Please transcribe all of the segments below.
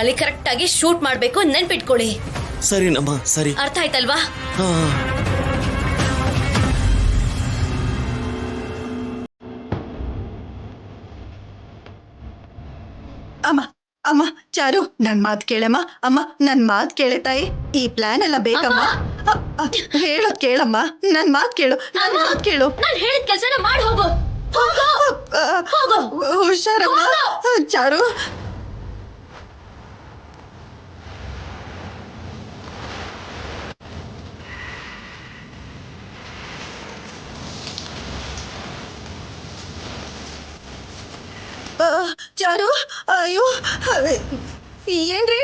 ಅಲ್ಲಿ ಕರೆಕ್ಟ್ ಆಗಿ ಶೂಟ್ ಮಾಡ್ಬೇಕು, ನೆನ್ಪಿಟ್ಕೊಳ್ಳಿ. ಸರಿನಮ್ಮ, ಸರಿ. ಅರ್ಥ ಆಯ್ತಲ್ವಾ? ಅಮ್ಮ ಅಮ್ಮ ಚಾರು, ನನ್ ಮಾತ್ ಕೇಳಮ್ಮ. ಅಮ್ಮ ನನ್ ಮಾತ್ ಕೇಳೆ ತಾಯಿ. ಈ ಪ್ಲಾನ್ ಎಲ್ಲ ಬೇಕಮ್ಮ. ಹೇಳೋದ್ ಕೇಳಮ್ಮ, ನನ್ ಮಾತ್ ಕೇಳು, ನನ್ ಮಾತ್ ಕೇಳು. ನಾನು ಹೇಳಿದ ಕೆಲಸನ ಮಾಡಿ ಹೋಗು. ಹುಷಾರಮ್ಮ ಚಾರು. ಚಾರು, ಅಯ್ಯೋ ಏನ್ರಿ?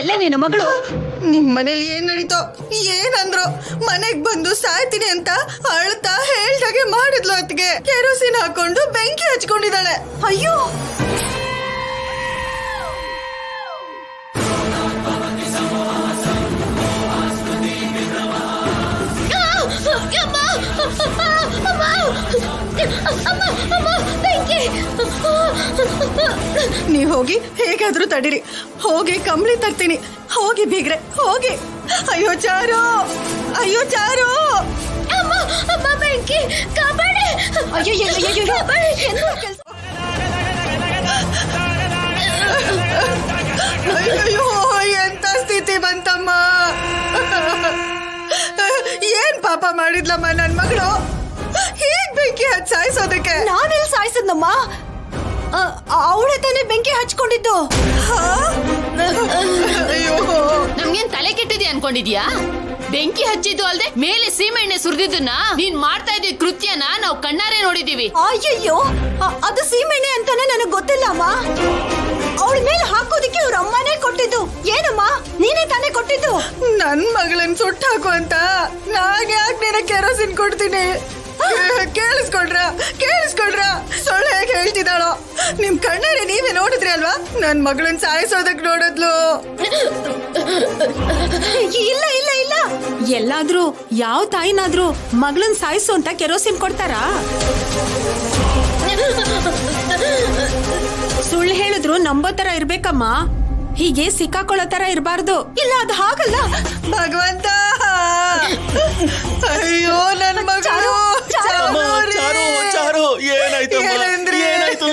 ಎಲ್ಲ ನಿನ್ನ ಮಗಳು ನಿಮ್ ಮನೇಲಿ ಏನ್ ನಡೀತೋ ಏನಂದ್ರು? ಮನೆಗ್ ಬಂದು ಸಾಯ್ತೀನಿ ಅಂತ ಅಳ್ತಾ ಹೇಳ್ದಾಗೆ ಮಾಡಿದ್ಲು. ಅತ್ತಿಗೆ ಕೆರೋಸಿನ್ ಹಾಕೊಂಡು ಬೆಂಕಿ ಹಚ್ಕೊಂಡಿದ್ದಾಳೆ. ಅಯ್ಯೋ, ನೀವ್ ಹೋಗಿ ಹೇಗಾದ್ರೂ ತಡೀರಿ. ಹೋಗಿ ಕಂಬಳಿ ತರ್ತೀನಿ. ಹೋಗಿ ಬೀಗ್ರೆ, ಹೋಗಿ. ಅಯ್ಯೋ ಚಾರು, ಅಯ್ಯೋ ಚಾರು. ಬೆಂಕಿ ಕಾಪಾಡಿ. ಅಯ್ಯೋ, ಎಂತ ಸ್ಥಿತಿ ಬಂತಮ್ಮ. ಏನ್ ಪಾಪ ಮಾಡಿದ್ಲಮ್ಮ ನನ್ ಮಗಳು? ಹೇಗ್ ಬೆಂಕಿ ಹಚ್ಚಿ ಸಾಯಿಸೋದಕ್ಕೆ? ನಾನೆಲ್ಲಿ ಸಾಯಿಸದ್ನಮ್ಮ? ಅವಳೆ ತಾನೇ ಬೆಂಕಿ ಹಚ್ಕೊಂಡಿದ್ದು. ಅಯ್ಯೋ, ನಮ್ಗೇನ್ ತಲೆ ಕೆಟ್ಟಿದ್ಯಾ ಅನ್ಕೊಂಡಿದ್ಯಾ? ಬೆಂಕಿ ಹಚ್ಚಿದ್ದು ಅಲ್ದೆ ಮೇಲೆ ಸೀಮೆಣ್ಣೆ ಸುರಿದಿದ್ದನ್ನ ನೀನ್ ಮಾಡ್ತಾ ಇದ್ದ ಕೃತ್ಯನ ನಾವು ಕಣ್ಣಾರೆ ನೋಡಿದೀವಿ. ಅಯ್ಯಯ್ಯೋ, ಅದು ಸೀಮೆಣ್ಣೆ ಅಂತಾನೆ ನನಗ್ ಗೊತ್ತಿಲ್ಲಮ್ಮ. ಅವಳ ಮೇಲೆ ಹಾಕೋದಿಕ್ಕೆ ಅವ್ರ ಅಮ್ಮನೇ ಕೊಟ್ಟಿದ್ದು. ಏನಮ್ಮ, ನೀನೇ ತಾನೇ ಕೊಟ್ಟಿದ್ದು? ನನ್ ಮಗಳನ್ ಸುಟ್ಟ ಹಾಕು ಅಂತ ನಾನ್ ಯಾಕೆ ನಿನ್ನ ಕೆರೋಸಿನ್ ಕೊಡ್ತೀನಿ? ಕೇಳಿಸ್ಕೊಡ್ರ ಸೊಳ್ಳೆ ಹೇಗೆ ಹೇಳ್ತಿದ್ದಾಳೋ? ನಿಮ್ ಕಣ್ಣಾರೆ ನೀವೇ ನೋಡಿದ್ರಿ ಅಲ್ವಾ? ನನ್ ಮಗಳನ್ ಸಾಯಿಸೋದಕ್ ನೋಡಿದ್ಲು. ಇಲ್ಲ ಇಲ್ಲ ಇಲ್ಲ, ಎಲ್ಲಾದ್ರೂ ಯಾವ ತಾಯಿನಾದ್ರೂ ಮಗಳನ್ ಸಾಯಿಸು ಅಂತ ಕೆರೋಸಿನ್ ಕೊಡ್ತಾರಾ? ಸುಳ್ಳು ಹೇಳಿದ್ರು ನಂಬೋ ತರ ಇರ್ಬೇಕಮ್ಮ. ಹೀಗೆ ಸಿಕ್ಕಾಕೊಳ್ಳೋ ತರ ಇರಬಾರ್ದು. ಇಲ್ಲ, ಅದು ಹಾಗಲ್ಲ. ಭಗವಂತ, ಅಯ್ಯೋ ನನ್ ಮಗಳು. ಚಾರು, ಏನಾಯ್ತು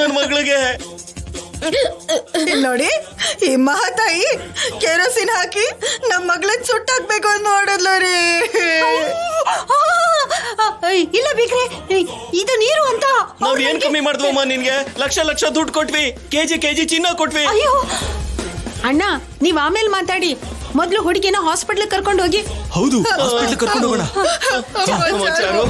ನನ್ ಮಗಳಿಗೆ? ನೋಡಿ, ಈ ಮಹಾತಾಯಿ ಕೆರೋಸಿನ್ ಹಾಕಿ ನಮ್ ಮಗಳನ್ ಸುಟ್ಟಾಕ್ಬೇಕು ಅಂತ ನೋಡಿದ್ಲು ರೀ. ಇಲ್ಲ ಬಿಗ್ರೆ, ಇದು ನೀರು ಅಂತ. ನಾವ್ ಏನ್ ಕಮ್ಮಿ ಮಾಡಿದ್ವಮ್ಮ ನಿನ್ಗೆ? ಲಕ್ಷ ದುಡ್ಡು ಕೊಟ್ವಿ, ಕೆಜಿ ಚಿನ್ನ ಕೊಟ್ವಿ. ಅಯ್ಯೋ ಅಣ್ಣ, ನೀವ್ ಆಮೇಲೆ ಮಾತಾಡಿ. ಮೊದ್ಲು ಹುಡುಗಿನ ಹಾಸ್ಪಿಟ್ಲ್ ಕರ್ಕೊಂಡು ಹೋಗಿ. ಹೌದು, ಹಾಸ್ಪಿಟಲ್ ಕರ್ಕೊಂಡು ಹೋಗೋಣ. ಚಾರು,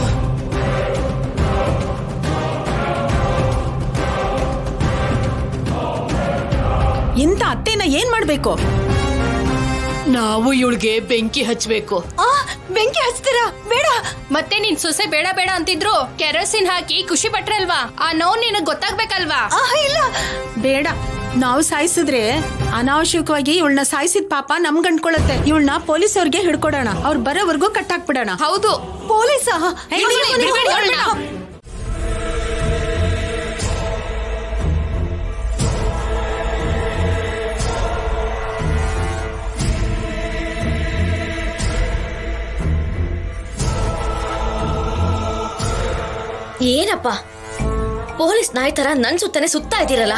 ಇಂಥ ಅತ್ತೆನ ಏನ್ ಮಾಡ್ಬೇಕು? ನಾವು ಇವಳಿಗೆ ಬೆಂಕಿ ಹಚ್ಬೇಕು. ಬೆಂಕಿ ಹಚ್ತೀರಾ? ಬೇಡ. ಮತ್ತೆ ನಿನ್ ಸೊಸೆ ಬೇಡ ಬೇಡ ಅಂತಿದ್ರು, ಕೆರೋಸಿನ್ ಹಾಕಿ ಖುಷಿ ಪಟ್ರಲ್ವಾ? ಆ ನೋವು ನಿನಗ್ ಗೊತ್ತಾಗ್ಬೇಕಲ್ವಾ? ಇಲ್ಲ, ಬೇಡ. ನಾವು ಸಾಯಿಸಿದ್ರೆ ಅನಾವಶ್ಯಕವಾಗಿ ಇವಳನ್ನ ಸಾಯಿಸಿದ ಪಾಪ ನಮ್ಗ್ ಅಂಟ್ಕೊಳತ್ತೆ. ಇವಳನ್ನ ಪೊಲೀಸ್ ಅವ್ರಿಗೆ ಹಿಡ್ಕೊಡೋಣ. ಅವ್ರು ಬರೋವರೆಗೂ ಕಟ್ಟಾಕ್ಬಿಡೋಣ. ಹೌದು. ಪೊಲೀಸ? ಏನಪ್ಪ ಪೊಲೀಸ್ ನಾಯಿ ತರ ನನ್ ಸುತ್ತನೆ ಸುತ್ತಾ ಇದ್ದೀರಲ್ಲ?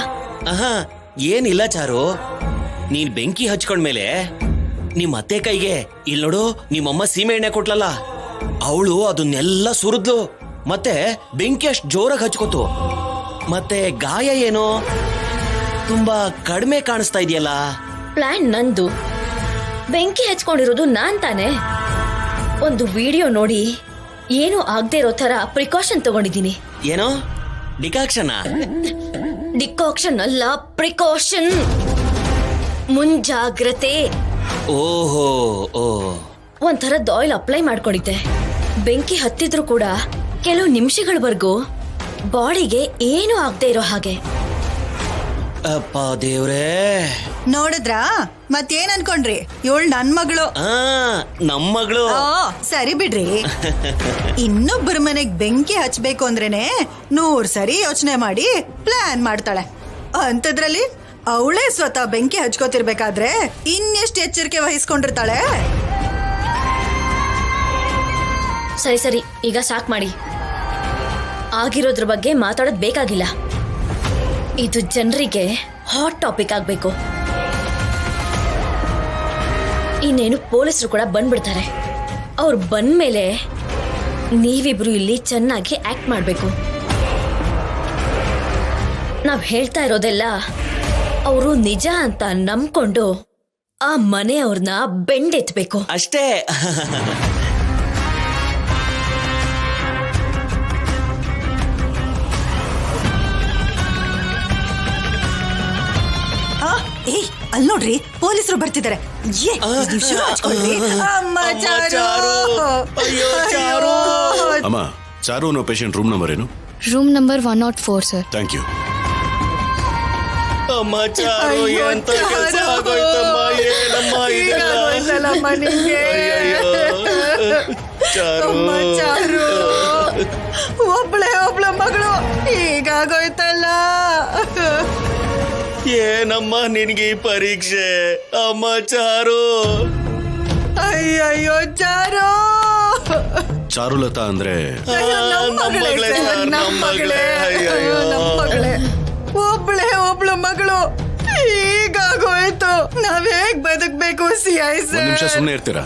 ಏನಿಲ್ಲ ಚಾರು, ನೀನ್ ಬೆಂಕಿ ಹಚ್ಕೊಂಡ್ಮೇಲೆ ನಿಮ್ ಅತ್ತೆ ಕೈಗೆ ಇಲ್ಲಿ ನೋಡು ನಿಮ್ಮಮ್ಮ ಸೀಮೆ ಎಣ್ಣೆ ಕೊಟ್ಲಲ್ಲ, ಅವಳು ಅದನ್ನೆಲ್ಲ ಸುರಿದ್ಲು. ಮತ್ತೆ ಬೆಂಕಿ ಅಷ್ಟು ಜೋರಾಗಿ ಹಚ್ಕೋತು. ಮತ್ತೆ ಗಾಯ ಏನೋ ತುಂಬಾ ಕಡಿಮೆ ಕಾಣಿಸ್ತಾ ಇದೆಯಲ್ಲ. ಪ್ಲಾನ್ ನಂದು, ಬೆಂಕಿ ಹಚ್ಕೊಂಡಿರೋದು ನಾನ್ ತಾನೆ. ಒಂದು ವಿಡಿಯೋ ನೋಡಿ ಏನು ಆಗದೆ ಇರೋ ತರ ಪ್ರಿಕಾಷನ್ ತಗೊಂಡಿದ್ದೀನಿ. ಏನೋ ಡಿಕಾಕ್ಷನ್? ಡಿಕಾಕ್ಷನ್ ಅಲ್ಲ, ಪ್ರಿಕಾಷನ್, ಮುಂಜಾಗ್ರತೆ. ಓಹೋ, ಒಂಥರದ್ದು ಆಯಿಲ್ ಅಪ್ಲೈ ಮಾಡ್ಕೊಂಡಿದ್ದೆ. ಬೆಂಕಿ ಹತ್ತಿದ್ರು ಕೂಡ ಕೆಲವು ನಿಮಿಷಗಳವರೆಗೂ ಬಾಡಿಗೆ ಏನು ಆಗದೆ ಇರೋ ಹಾಗೆ. ಅಪ್ಪ ದೇವ್ರೇ. ನೋಡಿದ್ರಾ ಮತ್ತೇನ್ ಅನ್ಕೊಂಡ್ರಿ ಇವಳು ನನ್ ಮಗಳು. ಆ ನಮ್ ಮಗಳು. ಆ, ಸರಿ ಬಿಡ್ರಿ. ಇನ್ನೊಬ್ಬರ ಮನೆಗ್ ಬೆಂಕಿ ಹಚ್ಬೇಕು ಅಂದ್ರೇನೆ 100 ಸರಿ ಯೋಚನೆ ಮಾಡಿ ಪ್ಲಾನ್ ಮಾಡ್ತಾಳೆ. ಅಂತದ್ರಲ್ಲಿ ಅವಳೇ ಸ್ವತಃ ಬೆಂಕಿ ಹಚ್ಕೋತಿರ್ಬೇಕಾದ್ರೆ ಇನ್ನೆಷ್ಟು ಎಚ್ಚರಿಕೆ ವಹಿಸ್ಕೊಂಡಿರ್ತಾಳೆ. ಸರಿ ಸರಿ, ಈಗ ಸಾಕ್ ಮಾಡಿ. ಆಗಿರೋದ್ರ ಬಗ್ಗೆ ಮಾತಾಡೋದ್ ಬೇಕಾಗಿಲ್ಲ. ಇದು ಜನರಿಗೆ ಹಾಟ್ ಟಾಪಿಕ್ ಆಗ್ಬೇಕು. ಇನ್ನೇನು ಪೊಲೀಸರು ಕೂಡ ಬಂದ್ಬಿಡ್ತಾರೆ. ಅವ್ರು ಬಂದ್ಮೇಲೆ ನೀವಿಬ್ರು ಇಲ್ಲಿ ಚೆನ್ನಾಗಿ ಆಕ್ಟ್ ಮಾಡ್ಬೇಕು. ನಾವ್ ಹೇಳ್ತಾ ಇರೋದೆಲ್ಲ ಅವರು ನಿಜ ಅಂತ ನಂಬ್ಕೊಂಡು ಆ ಮನೆಯವ್ರನ್ನ ಬೆಂಡೆತ್ಬೇಕು ಅಷ್ಟೇ. ಏಯ್ ಅಲ್ಲಿ ನೋಡ್ರಿ ಪೊಲೀಸರು ಬರ್ತಿದ್ದಾರೆ. ಏ, ನೀವ್ ಶುರು ಹಚ್ಕೊಳ್ರಿ. ಅಮ್ಮ ಚಾರು. ಅಯ್ಯೋ ಚಾರು. ಅಮ್ಮ, ಚಾರು ಅನ್ನೋ ಪೇಷಂಟ್ ರೂಮ್ ನಂಬರ್ ಏನು? Room number 104 sir. Thank you. ಅಮ್ಮ ಚಾರು, ಅಯ್ಯೋ, ಎಂತ ಕೆಲಸ ಆಗೋಯ್ತಮ್ಮ, ಏನಮ್ಮ ಇದೆಲ್ಲ? ಹೀಗಾಗೋಯ್ತಲ್ಲಮ್ಮ ನಿಂಗೆ. ಅಯ್ಯಯ್ಯೋ. ಚಾರು. ಅಮ್ಮ ಚಾರು, ಒಬ್ಳ ಮಗಳು ಹೀಗಾಗೋಯ್ತಲ್ಲ. ಏನಮ್ಮ ನಿನ್ಗೆ ಈ ಪರೀಕ್ಷೆ? ಅಮ್ಮ ಚಾರು. ಅಯ್ಯಯ್ಯೋ ಚಾರು. ಚಾರುಲತಾ ಅಂದ್ರೆ ಅಯ್ಯೋ, ನಮ್ ಮಗಳೇ ಸರ್, ನಮ್ ಮಗಳೇ. ಅಯ್ಯೋ, ನಮ್ ಮಗಳೇ. ಒಬ್ಳು ಮಗಳು ಹೀಗಾಗೋಯ್ತು. ನಾವ್ ಹೇಗ್ ಬದುಕ್ಬೇಕು CI ಒಂದ್ ನಿಮಿಷ ಸರ್? ಸುಮ್ಮನೆ ಇರ್ತೀರಾ?